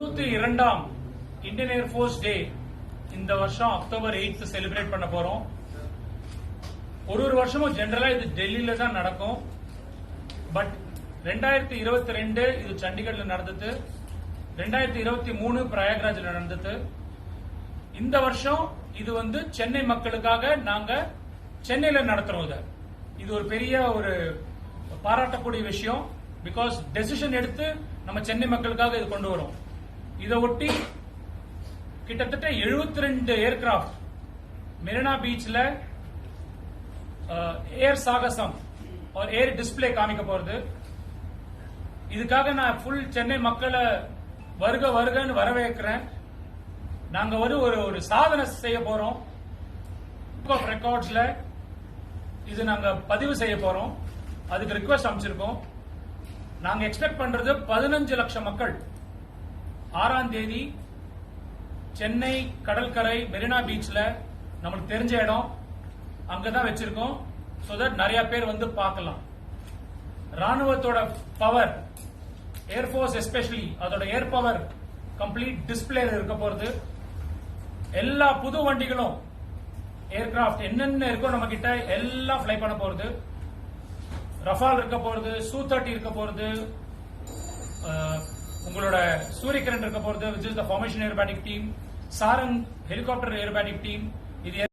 2ஆம் Indian air force டே இந்த வருஷம் அக்டோபர் 8 செலிப்ரேட் பண்ண போறோம். ஒரு வருஷமும் ஜெனரலா இது டெல்லியில தான் நடக்கும். பட் 2022 இது சண்டிகர்ல நடந்தது, 2023 பிரயாக்ராஜ்ல நடந்தது. இந்த வருஷம் இது சென்னை மக்களுக்காக நாங்க சென்னையில நடத்துறோம். இது ஒரு பெரிய ஒரு பாராட்டக்கூடிய விஷயம். பிகாஸ் டெசிஷன் எடுத்து நம்ம சென்னை மக்களுக்காக இது கொண்டு வரோம். இதை ஒட்டி கிட்டத்தட்ட 72 ஏர்கிராப்ட் மெரினா பீச்ல ஏர் சாகசம் ஏர் டிஸ்பிளே காமிக்க போறது. இதுக்காக நான் ஃபுல் சென்னை மக்களை வருக வருகன்னு வரவேற்கிறேன். நாங்க ஒரு சாதனை செய்ய போறோம். புக் ஆஃப் ரெக்கார்ட்ஸ்ல இது நாங்க பதிவு செய்ய போறோம். அதுக்கு ரிக்வெஸ்ட் அமைச்சிருக்கோம். நாங்க எக்ஸ்பெக்ட் பண்றது 15 லட்சம் மக்கள் 6ஆம் தேதி சென்னை கடற்கரை மெரினா பீச்ல நம்மளுக்கு தெரிஞ்ச இடம் அங்கதான் வச்சிருக்கோம். சோ தட் நிறைய பேர் பார்க்கலாம். ராணுவத்தோட பவர், ஏர்போர்ஸ் எஸ்பெஷலி அதோட ஏர் பவர் கம்ப்ளீட் டிஸ்பிளே இருக்க போறது. எல்லா புது வண்டிகளும் ஏர்கிராப்ட் என்னென்ன இருக்கோ நம்ம கிட்ட எல்லாம் பிளை பண்ண போறது. ரஃபால் இருக்க போறது, Su-30 இருக்க போறது, உங்களோட சூரியகிரண் இருக்க போறது, which is the formation aerobatic team, Sarang helicopter aerobatic team. இது